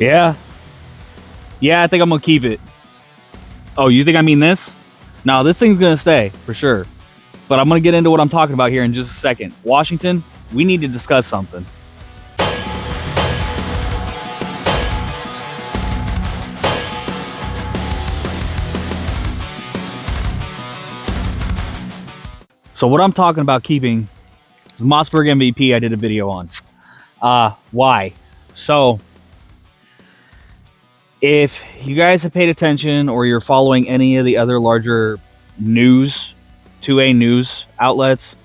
Yeah. Yeah, I think I'm gonna keep it. Oh, you think I mean this? No, this thing's gonna stay, for sure. But I'm gonna get into what I'm talking about here in just a second. Washington, we need to discuss something. So what I'm talking about keeping is Mossberg MVP I did a video on. Why? So, if you guys have paid attention or you're following any of the other larger news, 2A news outlets,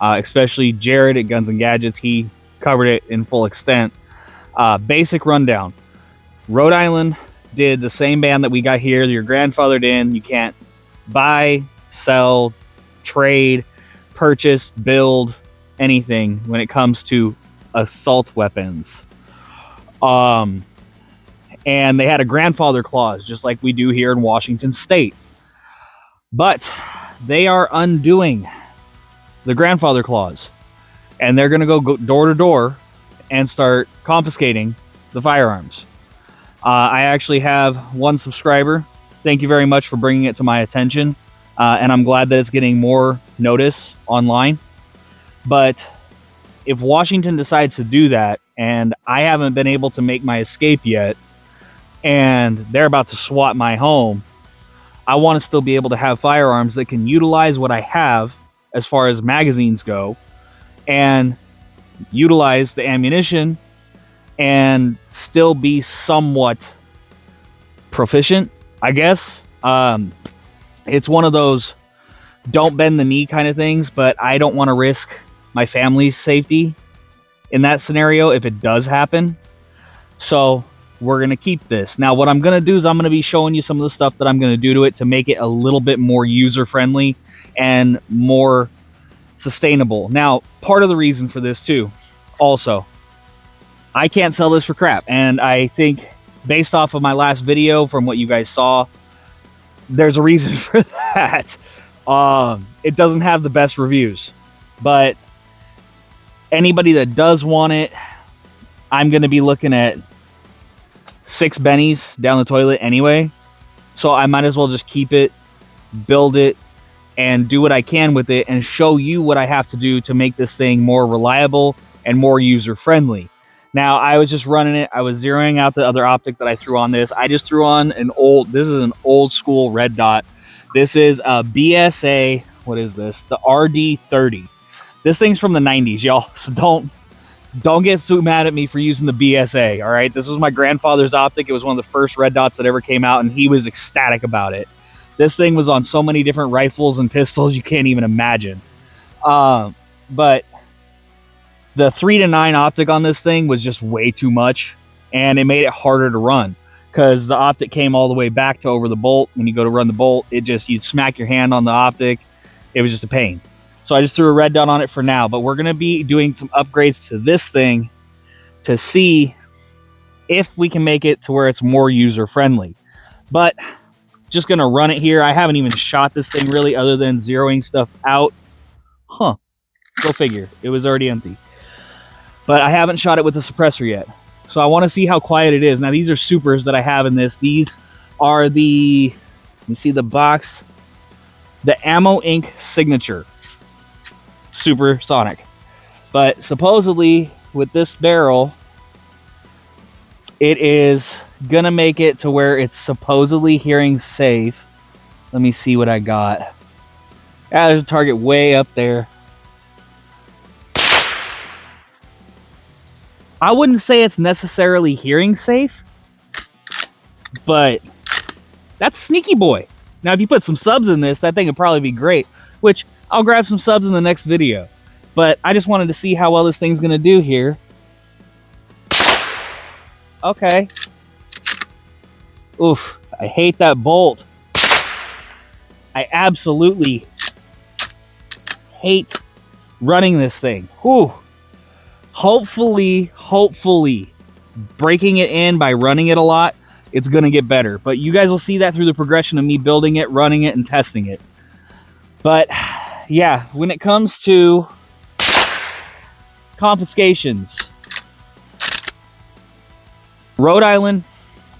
especially Jared at Guns and Gadgets, he covered it in full extent. Basic rundown. Rhode Island did the same ban that we got here. Your grandfathered in. You can't buy, sell, trade, purchase, build anything when it comes to assault weapons. And they had a grandfather clause, just like we do here in Washington State. But they are undoing the grandfather clause, and they're going to go door to door and start confiscating the firearms. I actually have one subscriber. Thank you very much for bringing it to my attention. And I'm glad that it's getting more notice online. But if Washington decides to do that, and I haven't been able to make my escape yet, and they're about to SWAT my home, I want to still be able to have firearms that can utilize what I have as far as magazines go, and utilize the ammunition and still be somewhat proficient, I guess. It's one of those don't bend the knee kind of things, but I don't want to risk my family's safety in that scenario if it does happen. So we're going to keep this. Now, what I'm going to do is I'm going to be showing you some of the stuff that I'm going to do to it to make it a little bit more user-friendly and more sustainable. Now, part of the reason for this, too, also, I can't sell this for crap. And I think, based off of my last video, from what you guys saw, there's a reason for that. It doesn't have the best reviews. But anybody that does want it, I'm going to be looking at 6 bennies down the toilet anyway. So I might as well just keep it, build it, and do what I can with it and show you what I have to do to make this thing more reliable and more user-friendly. Now, I was just running it. I was zeroing out the other optic that I threw on this. I just threw on this is an old school red dot. This is a BSA, what is this? The RD30. This thing's from the 90s, y'all. So don't get so mad at me for using the BSA, all right? This was my grandfather's optic. It was one of the first red dots that ever came out, and he was ecstatic about it. This thing was on so many different rifles and pistols you can't even imagine. But the 3-9 optic on this thing was just way too much, and it made it harder to run because the optic came all the way back to over the bolt. When you go to run the bolt, you'd smack your hand on the optic. It was just a pain. So I just threw a red dot on it for now, but we're going to be doing some upgrades to this thing to see if we can make it to where it's more user-friendly. But just going to run it here. I haven't even shot this thing really other than zeroing stuff out. Huh. Go figure. It was already empty. But I haven't shot it with the suppressor yet. So I want to see how quiet it is. Now, these are supers that I have in this. These are the, let me see the box, the Ammo Inc. Signature Supersonic. But supposedly, with this barrel, it is going to make it to where it's supposedly hearing safe. Let me see what I got. Yeah, there's a target way up there. I wouldn't say it's necessarily hearing safe, but that's sneaky boy. Now, if you put some subs in this, that thing would probably be great, which I'll grab some subs in the next video. But I just wanted to see how well this thing's going to do here. Okay. Oof, I hate that bolt. I absolutely hate running this thing. Whew. Hopefully, breaking it in by running it a lot, it's going to get better. But you guys will see that through the progression of me building it, running it, and testing it. But, yeah, when it comes to confiscations, Rhode Island,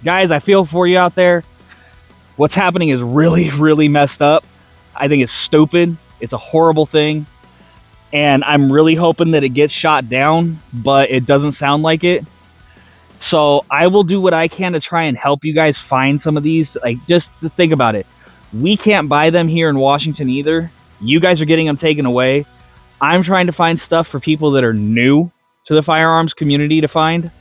guys, I feel for you out there. What's happening is really, really messed up. I think it's stupid. It's a horrible thing. And I'm really hoping that it gets shot down, but it doesn't sound like it. So I will do what I can to try and help you guys find some of these. Like, just to think about it. We can't buy them here in Washington either. You guys are getting them taken away. I'm trying to find stuff for people that are new to the firearms community to find.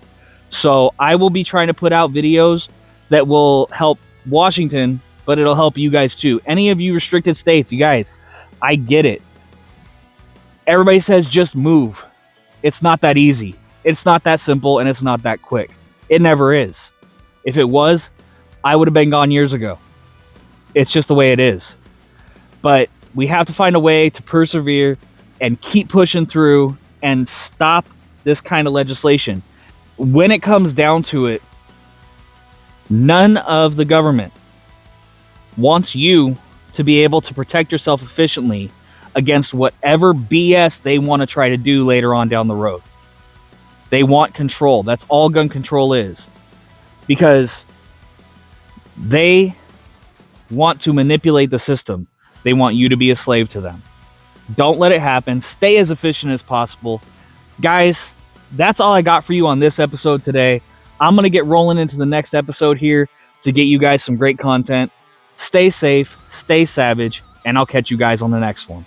So I will be trying to put out videos that will help Washington, but it'll help you guys too. Any of you restricted states, you guys, I get it. Everybody says just move. It's not that easy. It's not that simple, and it's not that quick. It never is. If it was, I would have been gone years ago. It's just the way it is. But we have to find a way to persevere and keep pushing through and stop this kind of legislation. When it comes down to it, none of the government wants you to be able to protect yourself efficiently against whatever BS they want to try to do later on down the road. They want control. That's all gun control is. Because they want to manipulate the system. They want you to be a slave to them. Don't let it happen. Stay as efficient as possible. Guys, that's all I got for you on this episode today. I'm going to get rolling into the next episode here to get you guys some great content. Stay safe, stay savage, and I'll catch you guys on the next one.